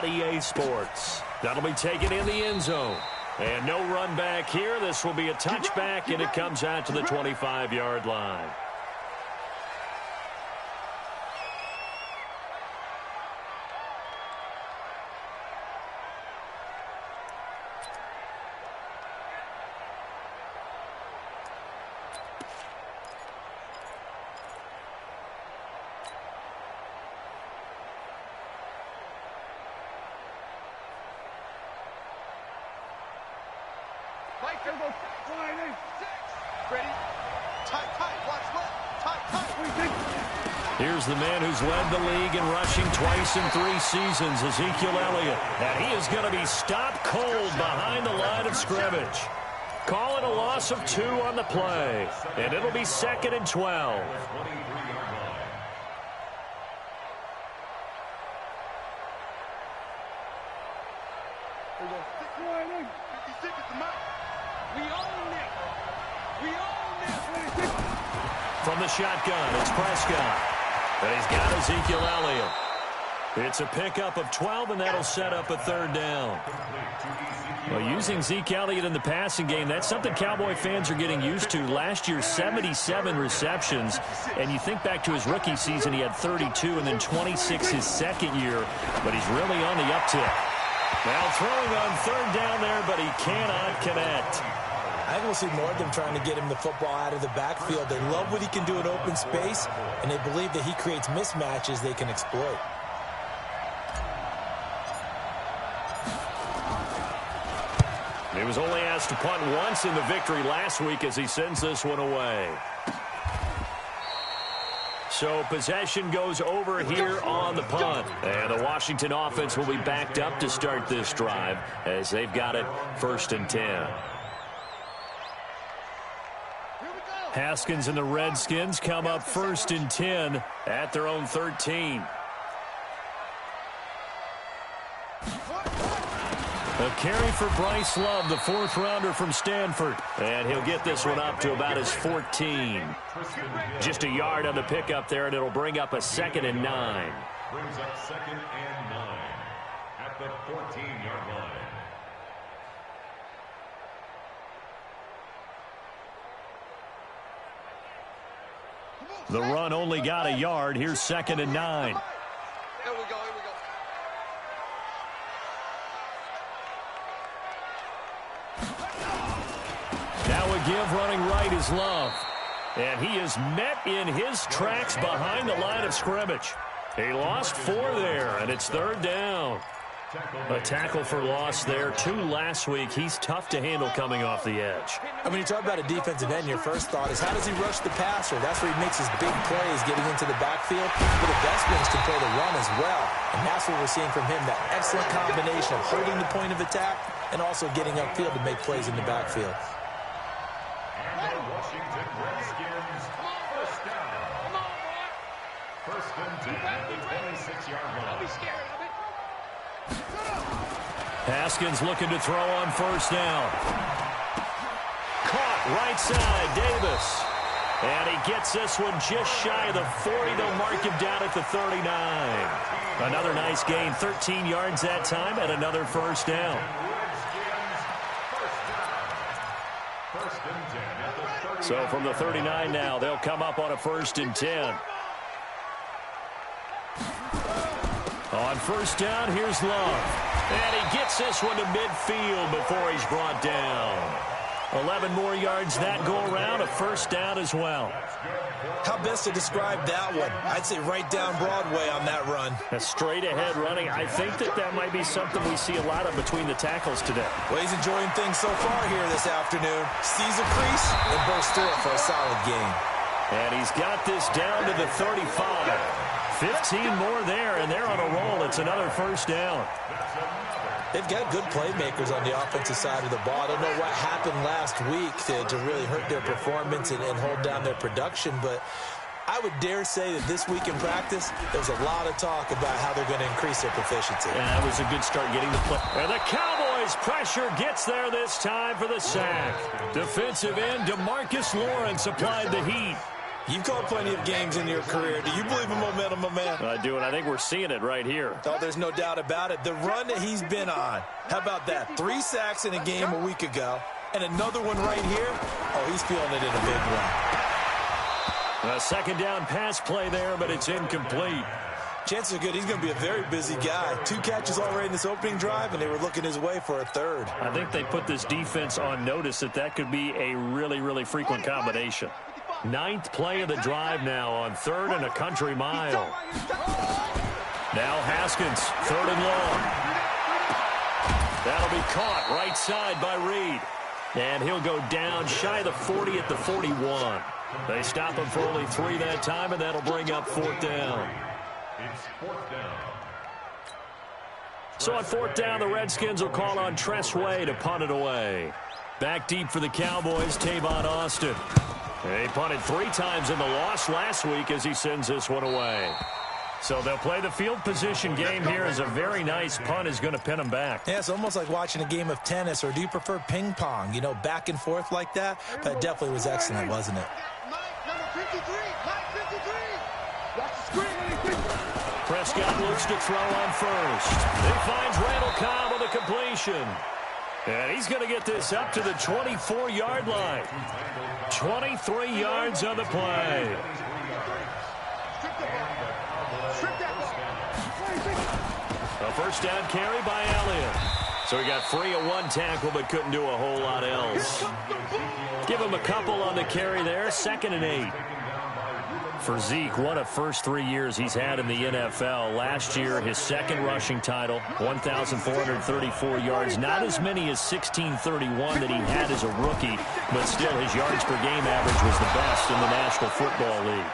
on EA Sports. That'll be taken in the end zone. And no run back here. This will be a touchback, and it comes out to the 25-yard line. Here's the man who's led the league in rushing twice in 3 seasons, Ezekiel Elliott. And he is going to be stopped cold behind the line of scrimmage. Call it a loss of 2 on the play. And it'll be 2nd and 12. From the shotgun, it's Prescott. And he's got Ezekiel Elliott. It's a pickup of 12, and that'll set up a 3rd down. Well, using Zeke Elliott in the passing game, that's something Cowboy fans are getting used to. Last year, 77 receptions. And you think back to his rookie season, he had 32 and then 26 his second year. But he's really on the uptick. Now throwing on 3rd down there, but he cannot connect. I think we'll see more of them trying to get him the football out of the backfield. They love what he can do in open space, and they believe that he creates mismatches they can exploit. He was only asked to punt once in the victory last week as he sends this one away. So possession goes over here on the punt. And the Washington offense will be backed up to start this drive as they've got it 1st and 10. Haskins and the Redskins come up 1st and 10 at their own 13. A carry for Bryce Love, the 4th-rounder from Stanford. And he'll get this one up to about his 14. Just a yard on the pickup there, and it'll bring up a 2nd and 9. Brings up 2nd and 9 at the 14-yard line. The run only got a yard. Here's 2nd and 9. Here we go, here we go. Now a give running right is Love. And he is met in his tracks behind the line of scrimmage. He lost 4 there, and it's 3rd down. A tackle for loss there. 2 last week. He's tough to handle coming off the edge. And when you talk about a defensive end, your first thought is how does he rush the passer? That's where he makes his big plays getting into the backfield. But the best ones can play the run as well. And that's what we're seeing from him, that excellent combination of holding the point of attack and also getting upfield to make plays in the backfield. And the Washington Redskins, 1st down. 1st and 10 at the 26-yard line. Don't be scared of it. Haskins looking to throw on 1st down. Caught right side, Davis. And he gets this one just shy of the 40. They'll mark him down at the 39. Another nice gain, 13 yards that time, and another 1st down. So from the 39 now, they'll come up on a 1st and 10. On 1st down, here's Love. And he gets this one to midfield before he's brought down. 11 more yards that go around, a 1st down as well. How best to describe that one? I'd say right down Broadway on that run. A straight-ahead running. I think that might be something we see a lot of between the tackles today. Well, he's enjoying things so far here this afternoon. Sees a crease and bursts through it for a solid gain. And he's got this down to the 35. 15 more there, and they're on a roll. It's another 1st down. They've got good playmakers on the offensive side of the ball. I don't know what happened last week to really hurt their performance and hold down their production, but I would dare say that this week in practice, there's a lot of talk about how they're going to increase their proficiency. And that was a good start getting the play. And the Cowboys pressure gets there this time for the sack. Defensive end DeMarcus Lawrence applied the heat. You've called plenty of games in your career. Do you believe in momentum, my man? I do, and I think we're seeing it right here. Oh, there's no doubt about it. The run that he's been on. How about that? 3 sacks in a game a week ago, and another one right here. Oh, he's feeling it in a big one. A second down pass play there, but it's incomplete. Chances are good he's going to be a very busy guy. 2 catches already in this opening drive, and they were looking his way for a third. I think they put this defense on notice that could be a really, really frequent combination. 9th play of the drive now on 3rd and a country mile. Now Haskins, 3rd and long. That'll be caught right side by Reed. And he'll go down shy of the 40 at the 41. They stop him for only 3 that time, and that'll bring up 4th down. It's 4th down. So on 4th down, the Redskins will call on Tressway to punt it away. Back deep for the Cowboys, Tavon Austin. He punted 3 times in the loss last week as he sends this one away. So they'll play the field position game here as a very nice punt is going to pin them back. Yeah, it's almost like watching a game of tennis, or do you prefer ping pong? You know, back and forth like that? That definitely was excellent, wasn't it? Prescott looks to throw on first. He finds Randall Cobb with a completion. And he's going to get this up to the 24-yard line. 23 yards on the play. A first down carry by Elliott. So he got free of 1 tackle but couldn't do a whole lot else. Give him a couple on the carry there. 2nd and 8. For Zeke, what a first 3 years he's had in the NFL. Last year, his 2nd rushing title, 1,434 yards. Not as many as 1,631 that he had as a rookie, but still his yards per game average was the best in the National Football League.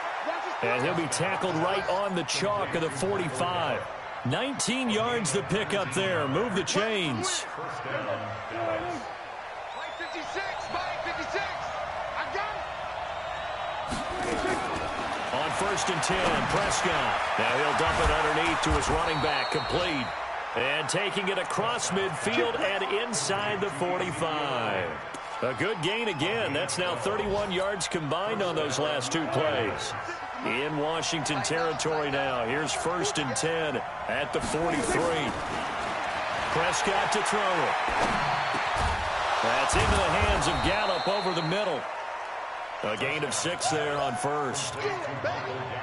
And he'll be tackled right on the chalk of the 45. 19 yards to pick up there. Move the chains. On 1st and 10, Prescott. Now he'll dump it underneath to his running back, complete. And taking it across midfield and inside the 45. A good gain again. That's now 31 yards combined on those last 2 plays. In Washington territory now. Here's 1st and 10 at the 43. Prescott to throw it. That's into the hands of Gallup over the middle. A gain of 6 there on 1st.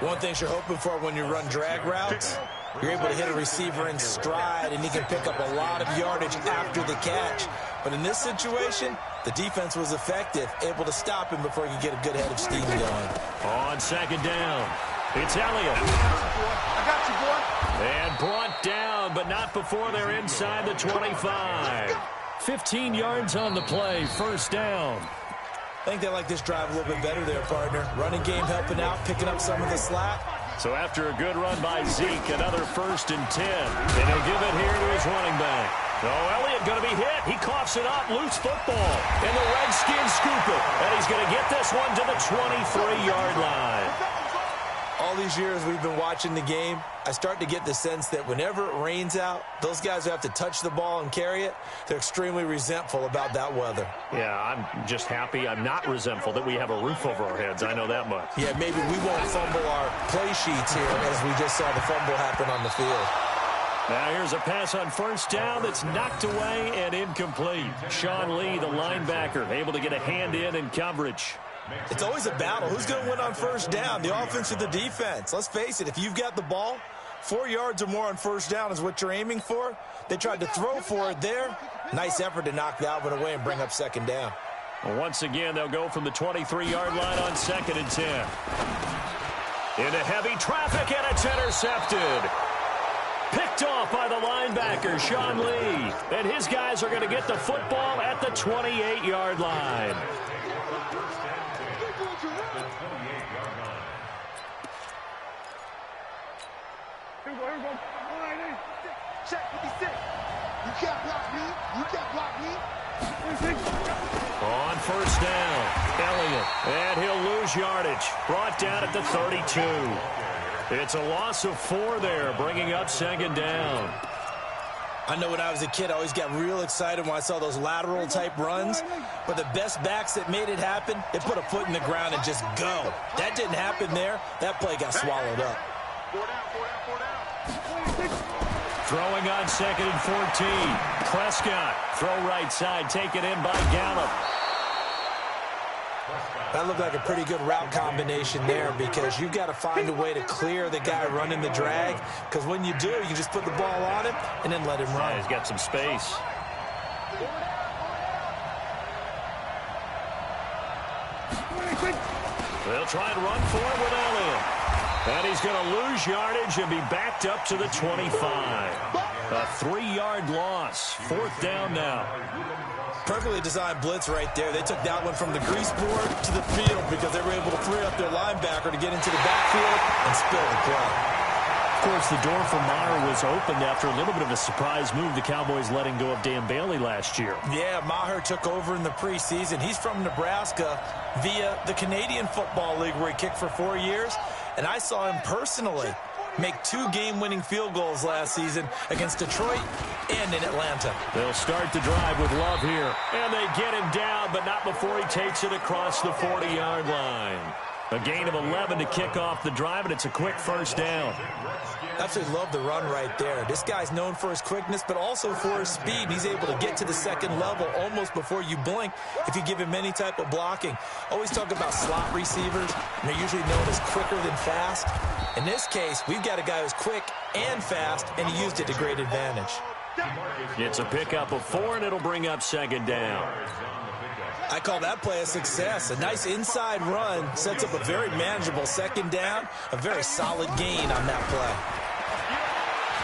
One thing you're hoping for when you run drag routes, you're able to hit a receiver in stride, and he can pick up a lot of yardage after the catch. But in this situation, the defense was effective, able to stop him before he could get a good head of steam going. On 2nd down, it's Elliott. I got you, boy. And brought down, but not before they're inside the 25. 15 yards on the play, 1st down. I think they like this drive a little bit better there, partner. Running game helping out, picking up some of the slack. So after a good run by Zeke, another 1st and 10. And he'll give it here to his running back. Oh, Elliott going to be hit. He coughs it up, loose football. And the Redskins scoop it. And he's going to get this one to the 23-yard line. All these years we've been watching the game, I start to get the sense that whenever it rains out, those guys who have to touch the ball and carry it, they're extremely resentful about that weather. Yeah, I'm just happy I'm not resentful that we have a roof over our heads. I know that much. Yeah, maybe we won't fumble our play sheets here as we just saw the fumble happen on the field. Now here's a pass on 1st down that's knocked away and incomplete. Sean Lee, the linebacker, able to get a hand in coverage. It's always a battle. Who's going to win on 1st down, the offense or the defense? Let's face it, if you've got the ball, 4 yards or more on 1st down is what you're aiming for. They tried to throw for it there. Nice effort to knock that one away and bring up 2nd down. Well, once again, they'll go from the 23-yard line on 2nd and 10. Into heavy traffic, and it's intercepted. Picked off by the linebacker, Sean Lee. And his guys are going to get the football at the 28-yard line. Check 56. You can't block me. You can't block me. On 1st down, Elliott. And he'll lose yardage. Brought down at the 32. It's a loss of 4 there, bringing up 2nd down. I know when I was a kid, I always got real excited when I saw those lateral type runs. But the best backs that made it happen, they put a foot in the ground and just go. That didn't happen there. That play got swallowed up. Throwing on 2nd and 14. Prescott, throw right side, taken in by Gallup. That looked like a pretty good route combination there because you've got to find a way to clear the guy running the drag, because when you do, you just put the ball on him and then let him run. Yeah, he's got some space. They'll try and run for it with Elliott. And he's going to lose yardage and be backed up to the 25. A 3-yard loss. 4th down now. Perfectly designed blitz right there. They took that one from the grease board to the field because they were able to free up their linebacker to get into the backfield and spill the play. Of course, the door for Maher was opened after a little bit of a surprise move. The Cowboys letting go of Dan Bailey last year. Yeah, Maher took over in the preseason. He's from Nebraska via the Canadian Football League where he kicked for 4 years. And I saw him personally make 2 game-winning field goals last season against Detroit and in Atlanta. They'll start the drive with Love here. And they get him down, but not before he takes it across the 40-yard line. A gain of 11 to kick off the drive, and it's a quick 1st down. Absolutely love the run right there. This guy's known for his quickness, but also for his speed. He's able to get to the 2nd level almost before you blink if you give him any type of blocking. Always talk about slot receivers, and they're usually known as quicker than fast. In this case, we've got a guy who's quick and fast, and he used it to great advantage. It's a pickup of 4, and it'll bring up 2nd down. I call that play a success. A nice inside run sets up a very manageable 2nd down, a very solid gain on that play.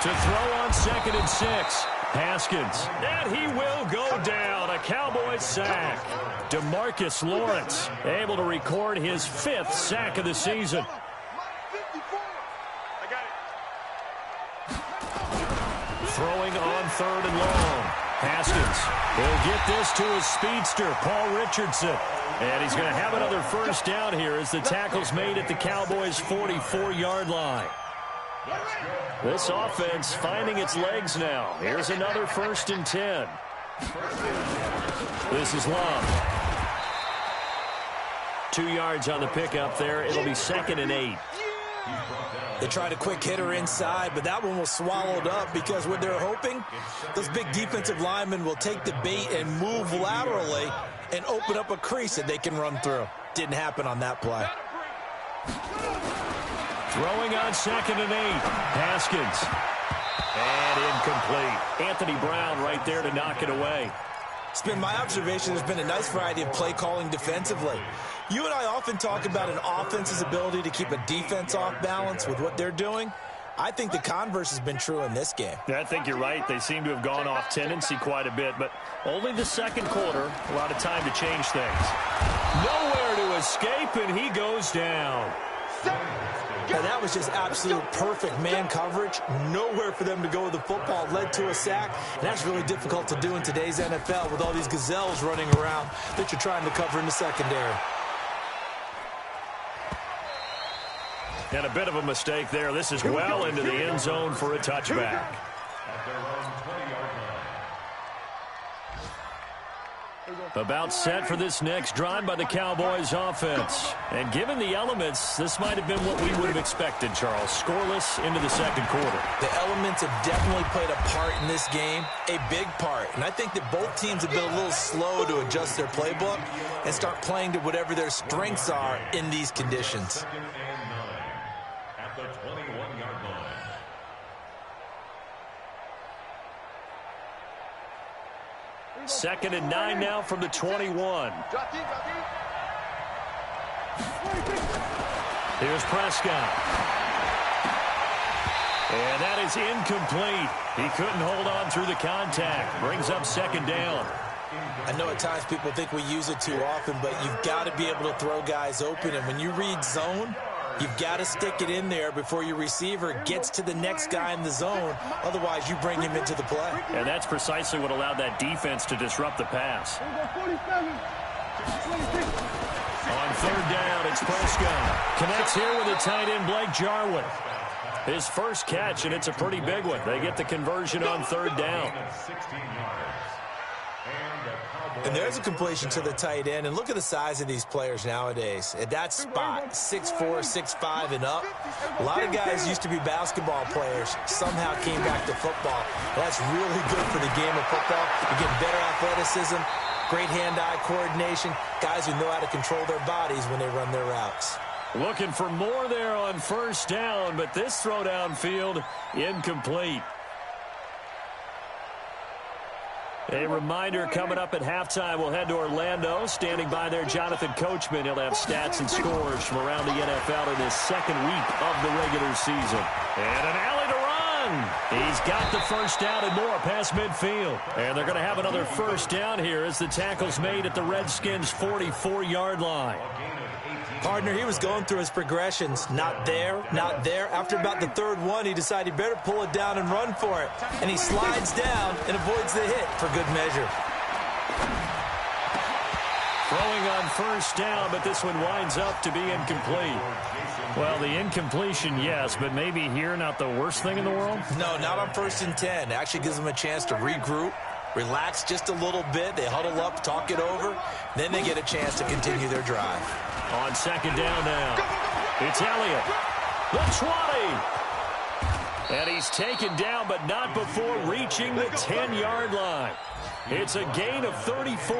To throw on 2nd and 6. Haskins. And he will go down. A Cowboys sack. DeMarcus Lawrence able to record his 5th sack of the season. Throwing on 3rd and long. Haskins will get this to his speedster, Paul Richardson. And he's going to have another 1st down here as the tackle's made at the Cowboys' 44-yard line. This offense finding its legs now. Here's another 1st and 10. This is Love. 2 yards on the pickup there. It'll be 2nd and 8. They tried a quick hitter inside, but that one was swallowed up because what they're hoping, those big defensive linemen will take the bait and move laterally and open up a crease that they can run through. Didn't happen on that play. Throwing on 2nd and 8. Haskins. And incomplete. Anthony Brown right there to knock it away. It's been my observation there's been a nice variety of play calling defensively. You and I often talk about an offense's ability to keep a defense off balance with what they're doing. I think the converse has been true in this game. Yeah, I think you're right. They seem to have gone off tendency quite a bit, but only the 2nd quarter, a lot of time to change things. Nowhere to escape, and he goes down. And that was just absolute perfect man coverage. Nowhere for them to go with the football. Led to a sack. And that's really difficult to do in today's NFL with all these gazelles running around that you're trying to cover in the secondary. And a bit of a mistake there. This is well into the end zone for a touchback. About set for this next drive by the Cowboys offense. And given the elements, this might have been what we would have expected, Charles. Scoreless into the 2nd quarter. The elements have definitely played a part in this game, a big part. And I think that both teams have been a little slow to adjust their playbook and start playing to whatever their strengths are in these conditions. At the 21-yard line. Second and 9 now from the 21. Here's Prescott. And that is incomplete. He couldn't hold on through the contact. Brings up 2nd down. I know at times people think we use it too often, but you've got to be able to throw guys open. And when you read zone, you've got to stick it in there before your receiver gets to the next guy in the zone. Otherwise, you bring him into the play. And that's precisely what allowed that defense to disrupt the pass. On 3rd down, it's Prescott. Connects here with the tight end, Blake Jarwin. His first catch, and it's a pretty big one. They get the conversion on third down. And there's a completion to the tight end. And look at the size of these players nowadays. At that spot, 6'4", 6'5", and up. A lot of guys used to be basketball players, somehow came back to football. That's really good for the game of football. You're getting better athleticism, great hand-eye coordination, guys who know how to control their bodies when they run their routes. Looking for more there on first down, but this throw downfield incomplete. A reminder coming up at halftime. We'll head to Orlando. Standing by there, Jonathan Coachman. He'll have stats and scores from around the NFL in his second week of the regular season. And an alley to run. He's got the first down and more past midfield. And they're going to have another first down here as the tackle's made at the Redskins' 44-yard line. Partner, he was going through his progressions. Not there, not there. After about the third one, he decided he better pull it down and run for it. And he slides down and avoids the hit for good measure. Throwing on first down, but this one winds up to be incomplete. Well, the incompletion, yes, but maybe here not the worst thing in the world? No, not on 1st and 10. It actually gives them a chance to regroup, relax just a little bit. They huddle up, talk it over. Then they get a chance to continue their drive. On second down now, it's Elliott, the 20. And he's taken down, but not before reaching the 10-yard line. It's a gain of 34.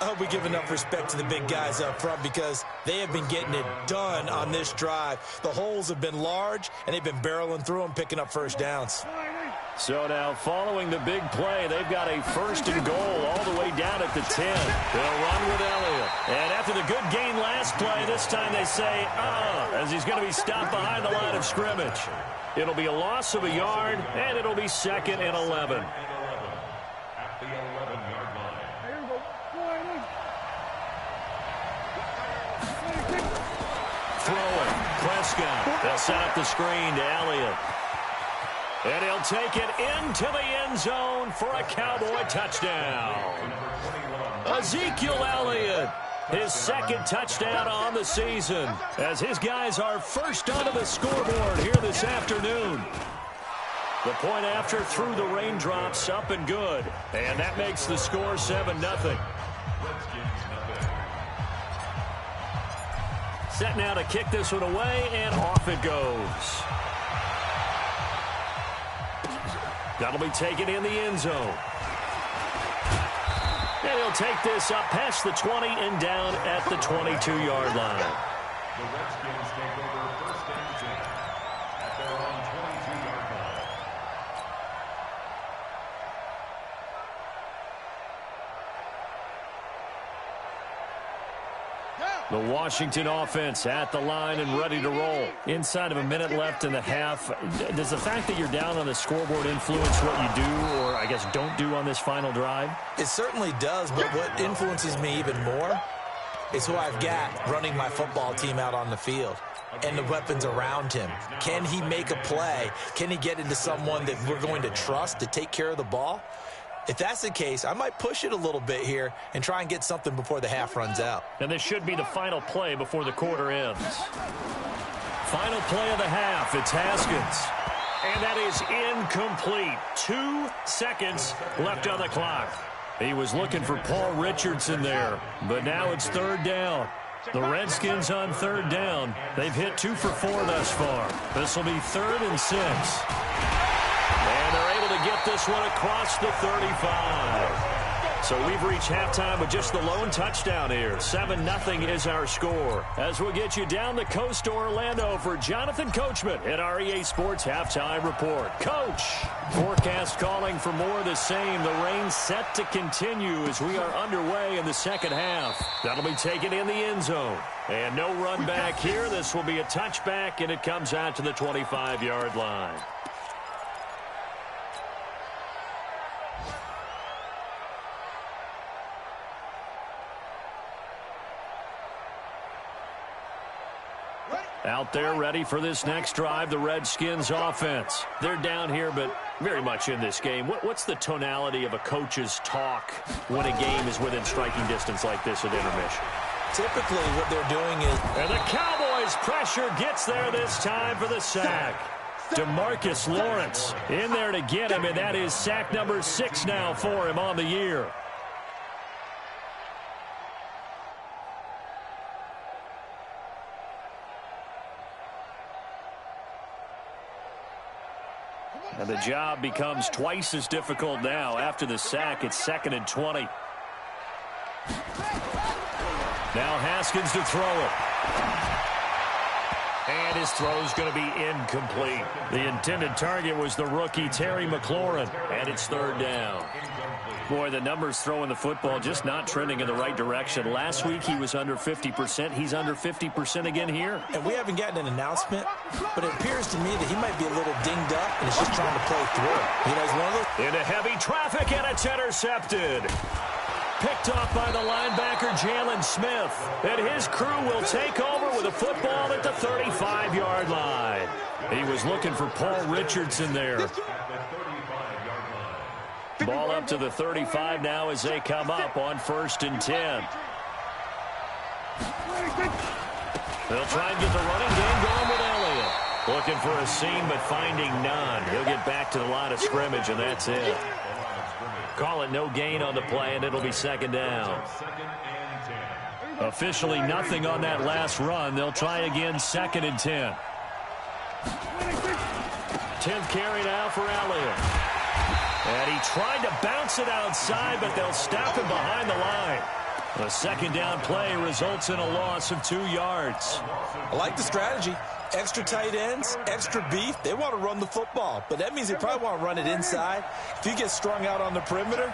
I hope we give enough respect to the big guys up front because they have been getting it done on this drive. The holes have been large, and they've been barreling through them, picking up first downs. So now, following the big play, they've got a first and goal all the way down at the 10. They'll run with Elliott. And after the good gain last play, this time they say, as he's going to be stopped behind the line of scrimmage. It'll be a loss of a yard, and it'll be 2nd and 11. At the 11-yard line. Throwing, Prescott. They'll set up the screen to Elliott. And he'll take it into the end zone for a Cowboy touchdown. Ezekiel Elliott, his second touchdown on the season, as his guys are first onto the scoreboard here this afternoon. The point after through the raindrops, up and good. And that makes the score 7-0. Set now to kick this one away, and off it goes. That'll be taken in the end zone. And he'll take this up past the 20 and down at the 22-yard line. The Redskins take over 1st and 10 at their own 22-yard line. The Washington offense at the line and ready to roll. Inside of a minute left in the half. Does the fact that you're down on the scoreboard influence what you do or, I guess, don't do on this final drive? It certainly does, but what influences me even more is who I've got running my football team out on the field and the weapons around him. Can he make a play? Can he get into someone that we're going to trust to take care of the ball? If that's the case, I might push it a little bit here and try and get something before the half runs out. And this should be the final play before the quarter ends. Final play of the half, it's Haskins. And that is incomplete. 2 seconds left on the clock. He was looking for Paul Richardson there, but now it's 3rd down. The Redskins on 3rd down. They've hit 2 for 4 thus far. This will be 3rd and 6. And they're able to get this one across the 35. So we've reached halftime with just the lone touchdown here. 7-0 is our score. As we'll get you down the coast to Orlando for Jonathan Coachman at our EA Sports Halftime Report. Coach, forecast calling for more of the same. The rain set to continue as we are underway in the second half. That'll be taken in the end zone. And no run back here. This will be a touchback, and it comes out to the 25-yard line. Out there ready for this next drive, the Redskins offense. They're down here, but very much in this game. What's the tonality of a coach's talk when a game is within striking distance like this at intermission? Typically what they're doing is... And the Cowboys As pressure gets there this time for the sack. DeMarcus Lawrence in there to get him, and that is sack number 6 now for him on the year. And the job becomes twice as difficult now. After the sack, it's 2nd and 20. Now Haskins to throw it. And his throw's going to be incomplete. The intended target was the rookie Terry McLaurin, and it's 3rd down. Boy, the numbers throwing the football just not trending in the right direction. Last week he was under 50%. He's under 50% again here. And we haven't gotten an announcement, but it appears to me that he might be a little dinged up and is just trying to play through. You know, he's one of those. Into heavy traffic, and it's intercepted. Picked off by the linebacker Jalen Smith. And his crew will take over with a football at the 35-yard line. He was looking for Paul Richardson there. Ball up to the 35 now as they come up on 1st and 10. They'll try and get the running game going with Elliott. Looking for a seam, but finding none. He'll get back to the line of scrimmage, and that's it. Call it no gain on the play, and it'll be 2nd down. Officially nothing on that last run. They'll try again, 2nd and 10. 10th carry now for Elliott. And he tried to bounce it outside, but they'll stop him behind the line. The 2nd down play results in a loss of 2 yards. I like the strategy. Extra tight ends, extra beef. They want to run the football, but that means they probably want to run it inside. If you get strung out on the perimeter,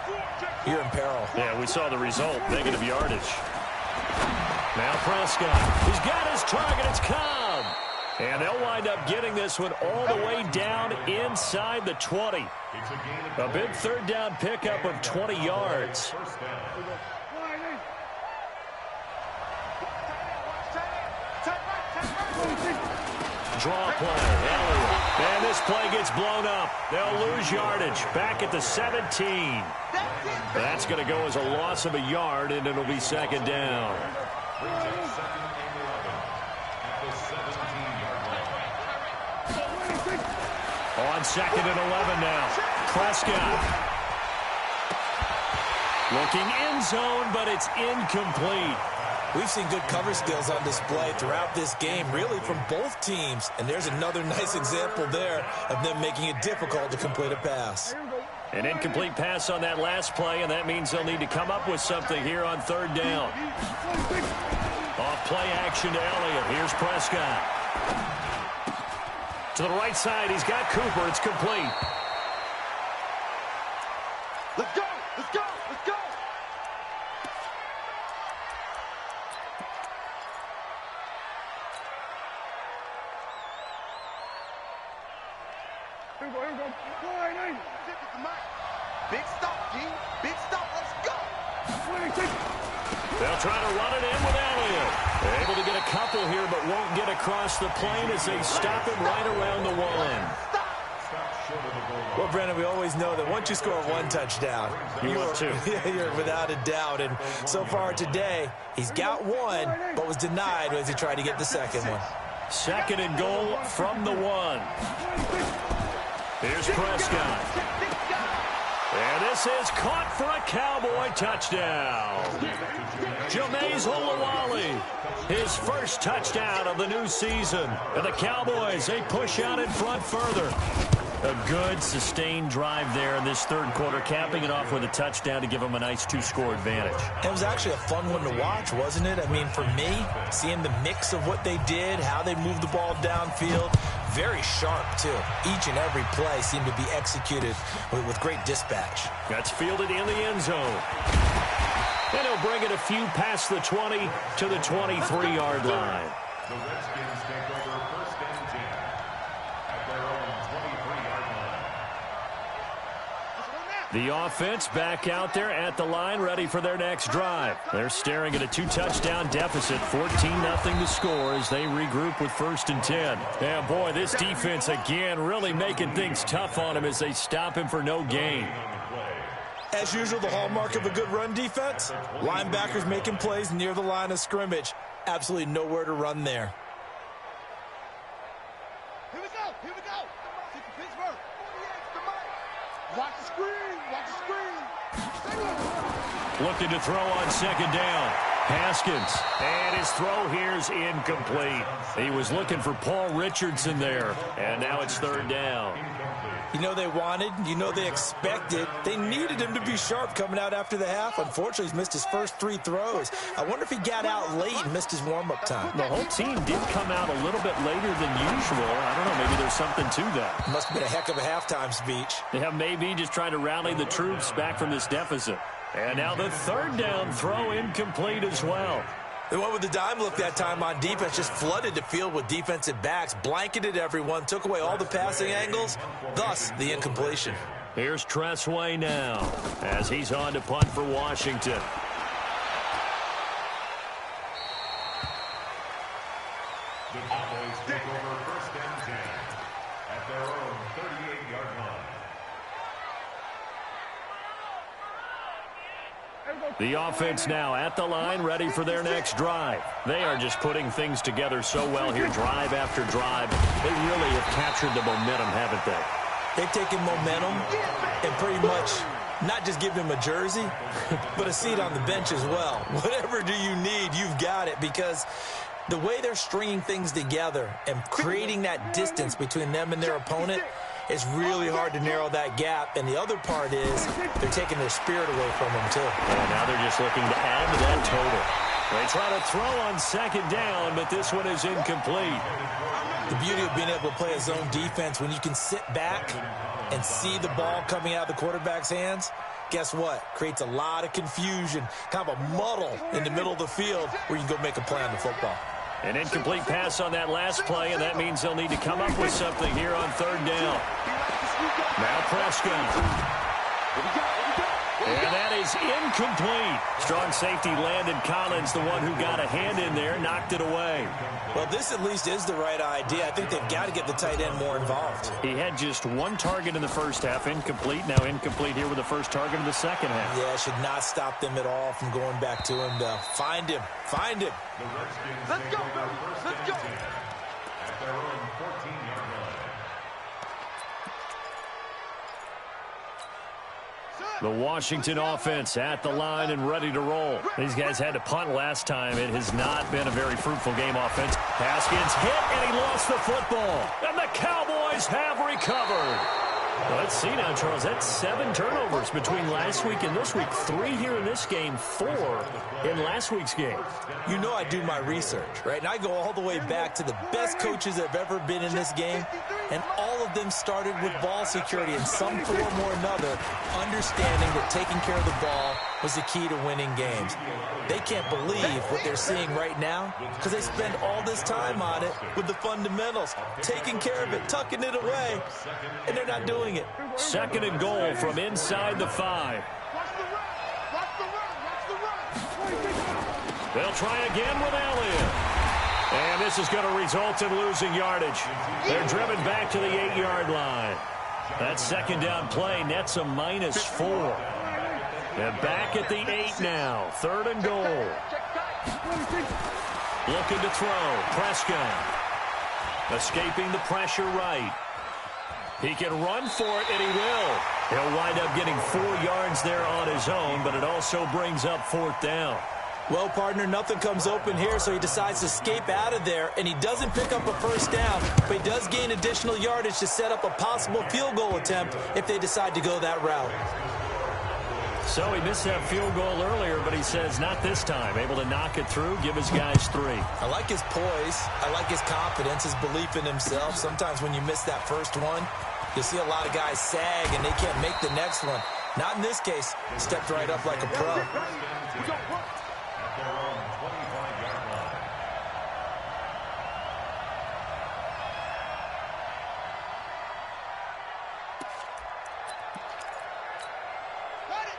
you're in peril. Yeah, we saw the result, negative yardage. Now Prescott. He's got his target. It's Cobb. And they'll wind up getting this one all the way down inside the 20. A big 3rd down pickup of 20 yards. Draw play. Elliott. And this play gets blown up. They'll lose yardage. Back at the 17. That's going to go as a loss of a yard, and it'll be 2nd down. On 2nd and 11 now. Prescott. Looking end zone, but it's incomplete. We've seen good cover skills on display throughout this game, really from both teams. And there's another nice example there of them making it difficult to complete a pass. An incomplete pass on that last play, and that means they'll need to come up with something here on 3rd down. Off play action to Elliott. Here's Prescott. To the right side, he's got Cooper. It's complete. Let's go! Let's go! Let's go! Here we go, here we go. Big stop, G. Big stop. Let's go! They'll try to run it in with Elliott. They're able to get a couple here, but won't get across the plane as they stop him right around the 1. Well, Brandon, we always know that once you score 1 touchdown, you're without a doubt. And so far today, he's got 1, but was denied as he tried to get the 2nd one. 2nd and goal from the 1. Here's Prescott. And this is caught for a Cowboy touchdown. Jameis Olawale, his first touchdown of the new season. And the Cowboys, they push out in front further. A good, sustained drive there in this 3rd quarter, capping it off with a touchdown to give them a nice 2-score advantage. It was actually a fun one to watch, wasn't it? I mean, for me, seeing the mix of what they did, how they moved the ball downfield, very sharp, too. Each and every play seemed to be executed with great dispatch. That's fielded in the end zone. And he'll bring it a few past the 20 to the 23-yard line. The Redskins take over 1st and 10 at their own 23-yard line. The offense back out there at the line, ready for their next drive. They're staring at a 2-touchdown deficit, 14-0 to score as they regroup with 1st and 10. And boy, this defense again really making things tough on him as they stop him for no gain. As usual, the hallmark of a good run defense, linebackers making plays near the line of scrimmage. Absolutely nowhere to run there. Watch the screen. Watch the screen. Looking to throw on second down. Haskins. And his throw here's incomplete. He was looking for Paul Richardson there. And now it's third down. You know they wanted, you know they expected. They needed him to be sharp coming out after the half. Unfortunately, he's missed his first 3 throws. I wonder if he got out late and missed his warm-up time. The whole team did come out a little bit later than usual. I don't know, maybe there's something to that. Must have been a heck of a halftime speech. Yeah, maybe just trying to rally the troops back from this deficit. And now the third down throw incomplete as well. The one with the dime look that time on defense just flooded the field with defensive backs, blanketed everyone, took away all the passing angles, thus the incompletion. Here's Tressway now as he's on to punt for Washington. The Cowboys take over first and 10 at their own 38-yard line. The offense now at the line, ready for their next drive. They are just putting things together so well here, drive after drive. They really have captured the momentum, haven't they? They've taken momentum and pretty much not just given him a jersey, but a seat on the bench as well. Whatever do you need, you've got it, because the way they're stringing things together and creating that distance between them and their opponent, it's really hard to narrow that gap. And the other part is they're taking their spirit away from them, too. And now they're just looking to add to that total. They try to throw on second down, but this one is incomplete. The beauty of being able to play a zone defense when you can sit back and see the ball coming out of the quarterback's hands, guess what? Creates a lot of confusion, kind of a muddle in the middle of the field where you can go make a play on the football. An incomplete pass on that last play, and that means they'll need to come up with something here on third down. Now Prescott. And that is incomplete. Strong safety Landon Collins, the one who got a hand in there, knocked it away. Well, this at least is the right idea. I think they've got to get the tight end more involved. He had just one target in the first half, incomplete. Now incomplete here with the first target of the second half. Yeah, it should not stop them at all from going back to him to find him. Find him. Let's go, baby. Let's go. At their own 14-yard line. The Washington offense at the line and ready to roll. These guys had to punt last time. It has not been a very fruitful game offense. Haskins hit, and he lost the football. And the Cowboys have recovered. Well, let's see now, Charles. That's 7 turnovers between last week and this week. 3 here in this game, 4 in last week's game. You know I do my research, right? And I go all the way back to the best coaches that have ever been in this game. And all of them started with ball security in some form or another, understanding that taking care of the ball was the key to winning games. They can't believe what they're seeing right now because they spend all this time on it with the fundamentals, taking care of it, tucking it away, and they're not doing it. Second and goal from inside the 5. They'll try again with Elliott. And this is going to result in losing yardage. They're driven back to the 8-yard line. That second down play nets a -4. And back at the 8 now. Third and goal. Looking to throw. Prescott. Escaping the pressure right. He can run for it, and he will. He'll wind up getting 4 yards there on his own, but it also brings up 4th down. Well, partner, nothing comes open here, so he decides to escape out of there, and he doesn't pick up a first down, but he does gain additional yardage to set up a possible field goal attempt if they decide to go that route. So he missed that field goal earlier, but he says not this time. Able to knock it through, give his guys 3. I like his poise. I like his confidence, his belief in himself. Sometimes when you miss that first one, you see a lot of guys sag, and they can't make the next one. Not in this case. Stepped right up like a pro. Their own 25-yard line.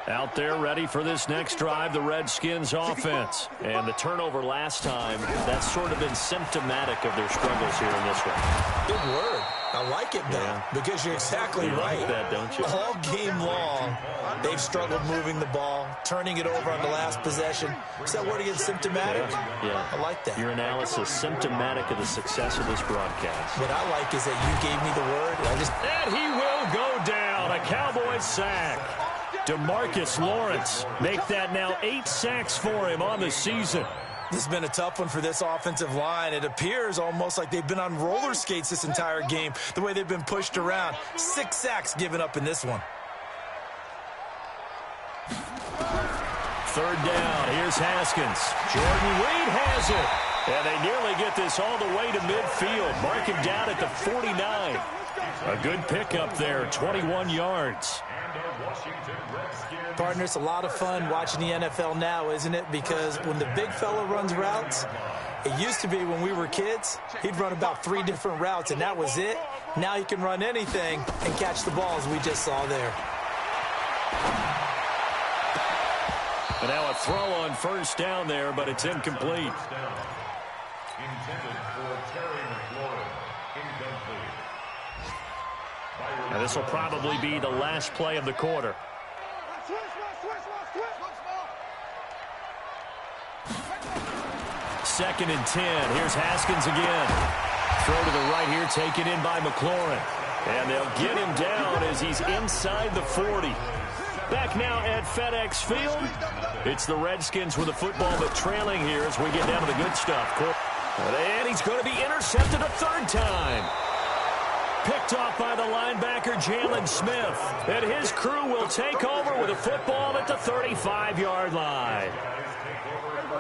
Out there ready for this next drive, the Redskins offense. And the turnover last time, that's sort of been symptomatic of their struggles here in this one. Big word. I like it, though, because you're exactly right. Like that, don't you? All game long, they've struggled moving the ball, turning it over on the last possession. Is that word again, symptomatic? Yeah. I like that. Your analysis, symptomatic of the success of this broadcast. What I like is that you gave me the word. And he will go down. a Cowboys sack. DeMarcus Lawrence make that now 8 sacks for him on the season. This has been a tough one for this offensive line. It appears almost like they've been on roller skates this entire game, the way they've been pushed around. 6 sacks given up in this one. Third down. Here's Haskins. Jordan Reed has it. And they nearly get this all the way to midfield. Mark him down at the 49. A good pickup there, 21 yards. Partner, it's a lot of fun watching the NFL now, isn't it? Because when the big fella runs routes, it used to be when we were kids, he'd run about 3 different routes, and that was it. Now he can run anything and catch the balls we just saw there. And now a throw on first down there, but it's incomplete. Intended for Terry McLaurin. Incomplete. Now this will probably be the last play of the quarter. Second and 10. Here's Haskins again. Throw to the right here, taken in by McLaurin. And they'll get him down as he's inside the 40. Back now at FedEx Field. It's the Redskins with the football, but trailing here as we get down to the good stuff. And he's going to be intercepted a third time. Picked off by the linebacker, Jalen Smith. And his crew will take over with a football at the 35-yard line.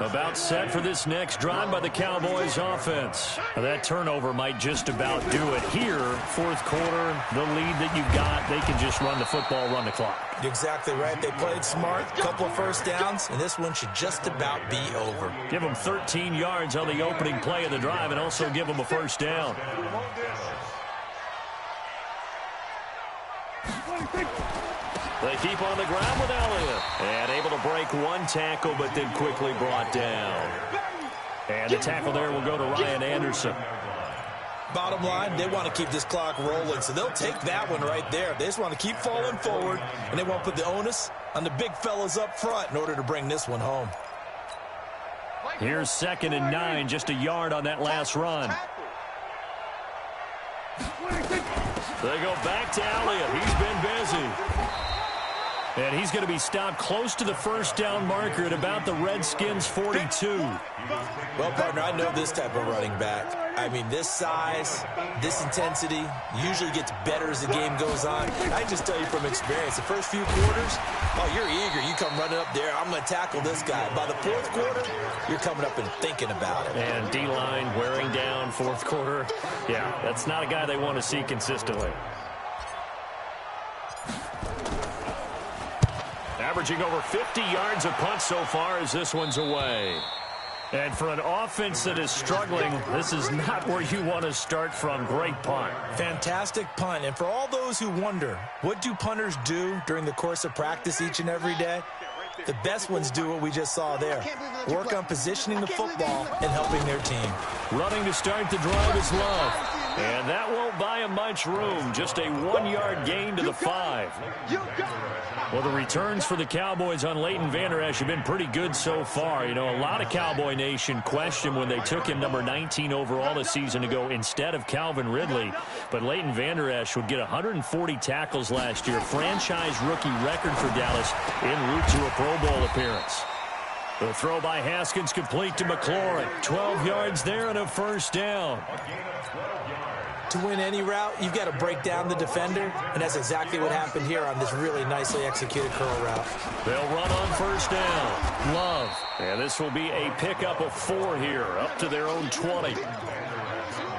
About set for this next drive by the Cowboys offense. Now that turnover might just about do it here. Fourth quarter, the lead that you've got, they can just run the football, run the clock. Exactly right. They played smart, couple of first downs, and this one should just about be over. Give them 13 yards on the opening play of the drive and also give them a first down. They keep on the ground with Elliott. And able to break one tackle, but then quickly brought down. And the tackle there will go to Ryan Anderson. Bottom line, they want to keep this clock rolling, so they'll take that one right there. They just want to keep falling forward, and they won't put the onus on the big fellas up front in order to bring this one home. Here's 2nd and 9, just a yard on that last run. They go back to Elliott. He's been busy. And he's going to be stopped close to the first down marker at about the Redskins' 42. Well, partner, I know this type of running back. I mean, this size, this intensity usually gets better as the game goes on. I can just tell you from experience, the first few quarters, oh, you're eager. You come running up there, I'm going to tackle this guy. By the fourth quarter, you're coming up and thinking about it. And D-line wearing down fourth quarter. Yeah, that's not a guy they want to see consistently. Averaging over 50 yards a punt so far as this one's away. And for an offense that is struggling, this is not where you want to start from. Great punt. Fantastic punt. And for all those who wonder, what do punters do during the course of practice each and every day? The best ones do what we just saw there. Work on positioning the football and helping their team. Running to start the drive is Love. And that won't buy him much room. Just a 1-yard gain to the 5. Well, the returns for the Cowboys on Leighton Vander Esch have been pretty good so far. You know, a lot of Cowboy Nation questioned when they took him number 19 overall a season ago instead of Calvin Ridley. But Leighton Vander Esch would get 140 tackles last year. Franchise rookie record for Dallas en route to a Pro Bowl appearance. The throw by Haskins complete to McLaurin. 12 yards there and a first down. To win any route, you've got to break down the defender, and that's exactly what happened here on this really nicely executed curl route. They'll run on first down. Love. And this will be a pickup of 4 here, up to their own 20.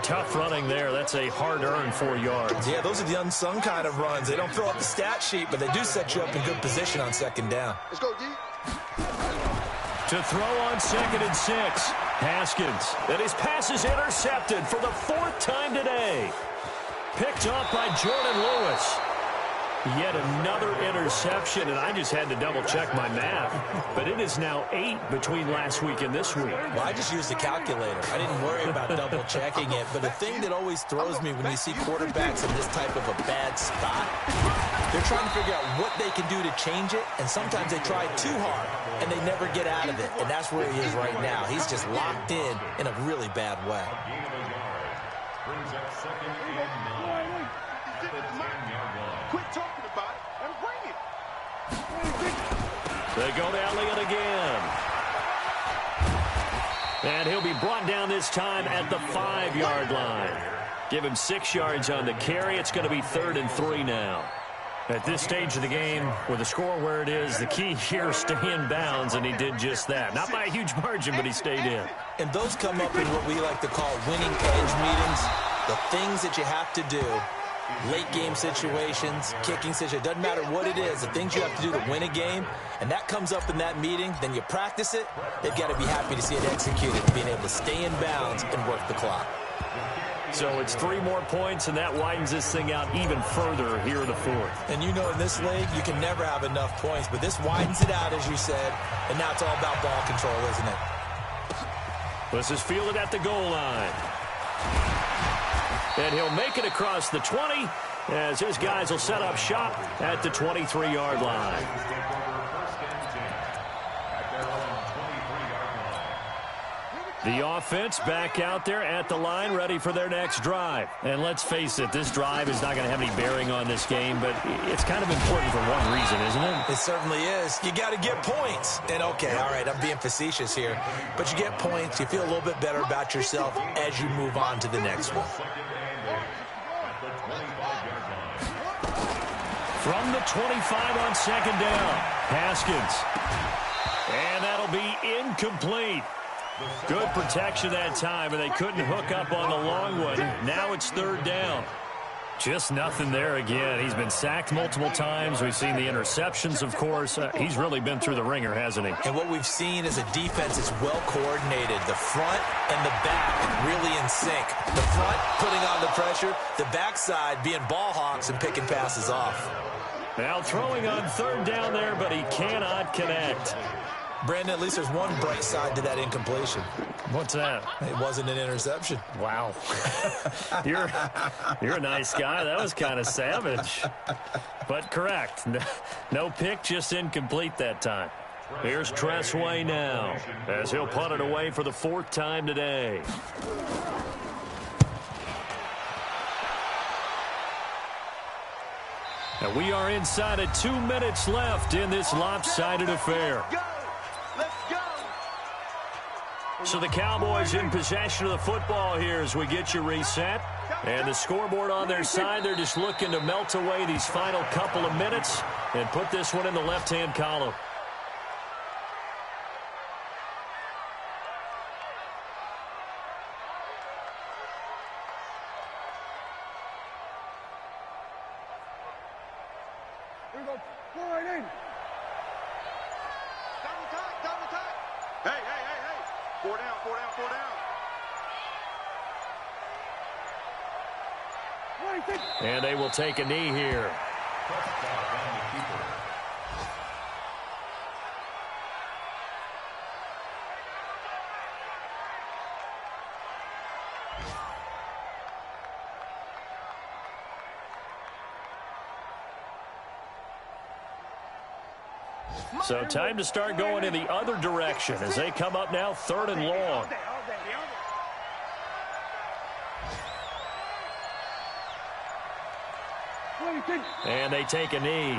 Tough running there. That's a hard-earned 4 yards. Yeah, those are the unsung kind of runs. They don't fill up the stat sheet, but they do set you up in good position on second down. Let's go, D. To throw on 2nd and 6. Haskins. And his pass is intercepted for the 4th time today. Picked off by Jordan Lewis. Yet another interception, and I just had to double-check my math. But it is now 8 between last week and this week. Well, I just used the calculator. I didn't worry about double-checking it. But the thing that always throws me when you see quarterbacks in this type of a bad spot, they're trying to figure out what they can do to change it, and sometimes they try too hard, and they never get out of it. And that's where he is right now. He's just locked in a really bad way. Brings up 2nd and 9 at the 10-yard line. Quit talking about it. They go to Elliott again. And he'll be brought down this time at the 5-yard line. Give him 6 yards on the carry. It's going to be 3rd and 3 now. At this stage of the game, with the score where it is, the key here is stay in bounds, and he did just that. Not by a huge margin, but he stayed in. And those come up in what we like to call winning edge meetings. The things that you have to do, late game situations, kicking situations, doesn't matter what it is, the things you have to do to win a game, and that comes up in that meeting, then you practice it, they've got to be happy to see it executed, being able to stay in bounds and work the clock. So it's 3 more points, and that widens this thing out even further here in the 4th. And you know in this league, you can never have enough points, but this widens it out, as you said, and now it's all about ball control, isn't it? This is fielded at the goal line. And he'll make it across the 20 as his guys will set up shop at the 23-yard line. The offense back out there at the line, ready for their next drive. And let's face it, this drive is not going to have any bearing on this game, but it's kind of important for one reason, isn't it? It certainly is. You got to get points. And, okay, all right, I'm being facetious here, but you get points, you feel a little bit better about yourself as you move on to the next one. From the 25 on 2nd down, Haskins. And that'll be incomplete. Good protection that time, and they couldn't hook up on the long one. Now it's 3rd down. Just nothing there again. He's been sacked multiple times. We've seen the interceptions, of course. He's really been through the ringer, hasn't he? And what we've seen is a defense that's well coordinated. The front and the back really in sync. The front putting on the pressure, the backside being ball hawks and picking passes off. Now throwing on 3rd down there, but he cannot connect. Brandon, at least there's one bright side to that incompletion. What's that? It wasn't an interception. Wow. You're a nice guy. That was kind of savage. But correct. No pick, just incomplete that time. Here's Tressway now as he'll punt it away for the 4th time today. And we are inside of 2 minutes left in this lopsided affair. So the Cowboys in possession of the football here as we get you reset. And the scoreboard on their side, they're just looking to melt away these final couple of minutes and put this one in the left-hand column. Here we go. 4-8. Double time. Hey. 4 down. And they will take a knee here. So time to start going in the other direction as they come up now 3rd and long. And they take a knee.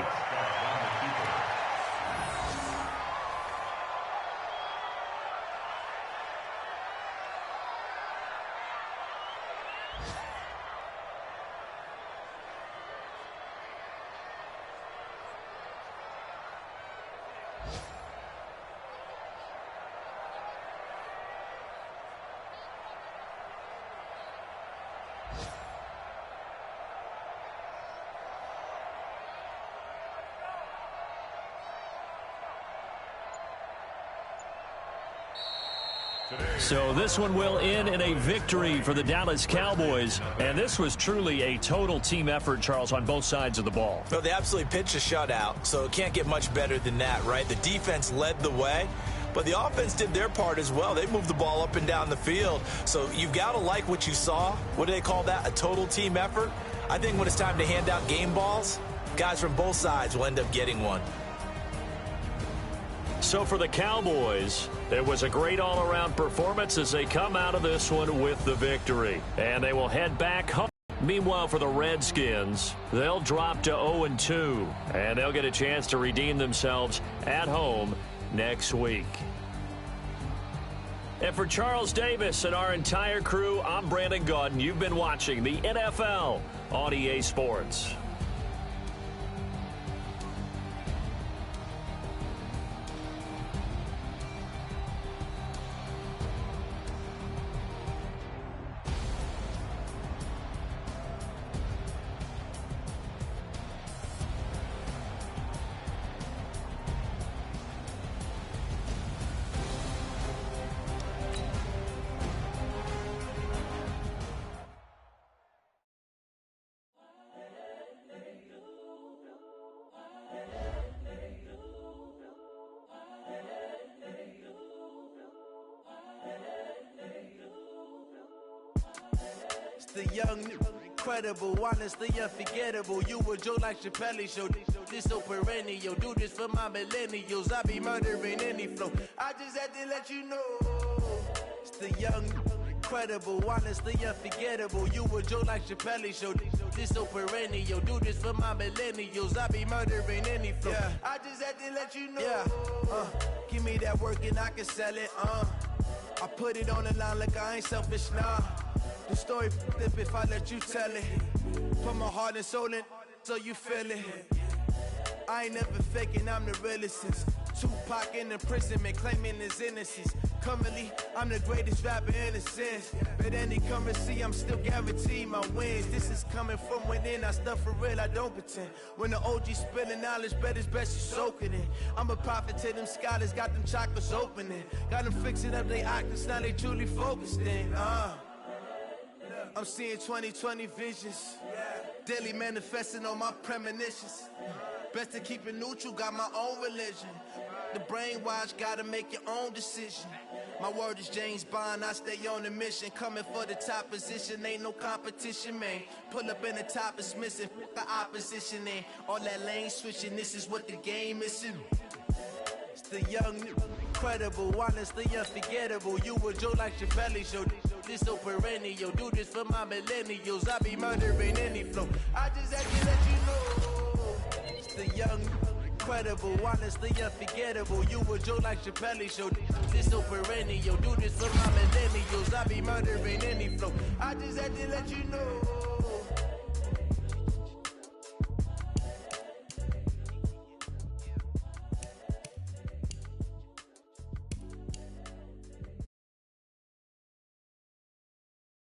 So this one will end in a victory for the Dallas Cowboys. And this was truly a total team effort, Charles, on both sides of the ball. Well, they absolutely pitched a shutout, so it can't get much better than that, right? The defense led the way, but the offense did their part as well. They moved the ball up and down the field. So you've got to like what you saw. What do they call that? A total team effort? I think when it's time to hand out game balls, guys from both sides will end up getting one. So for the Cowboys, it was a great all-around performance as they come out of this one with the victory. And they will head back home. Meanwhile, for the Redskins, they'll drop to 0-2, and they'll get a chance to redeem themselves at home next week. And for Charles Davis and our entire crew, I'm Brandon Gaudin. You've been watching the NFL on EA Sports. The young, incredible, honestly unforgettable. You a Joe like Sffl show. This so perennial. Do this for my millennials. I be murdering any flow. I just had to let you know. It's the young, incredible, honestly unforgettable. You a Joe like Sffl show. This so perennial. Do this for my millennials. I be murdering any flow. Yeah. I just had to let you know. Yeah. Give me that work and I can sell it. I put it on the line like I ain't selfish, nah. The story flip if I let you tell it. Put my heart and soul in so you feel it. I ain't never faking, I'm the realest since Tupac in imprisonment, claiming his innocence. Currently, I'm the greatest rapper in a sense. But any currency, I'm still guaranteed my wins. This is coming from within, I stuff for real, I don't pretend. When the OG spilling knowledge, bet it's best you soak it in. I'm a prophet to them scholars, got them chakras opening. Got them fixing up they octaves, now they truly focused in. I'm seeing 2020 visions. Daily manifesting on my premonitions. Best to keep it neutral, got my own religion. The brainwash, gotta make your own decision. My word is James Bond, I stay on the mission. Coming for the top position, ain't no competition, man. Pull up in the top, it's missing, the opposition in. All that lane switching, this is what the game is in. It's the young, incredible, honestly unforgettable. You a Joe like Sffl show. This so perennial. Do this for my millennials. I be murdering any flow. I just had to let you know. It's the young, incredible, honestly unforgettable. You a Joe like Sffl show. This so perennial. Do this for my millennials. I be murdering any flow. I just had to let you know.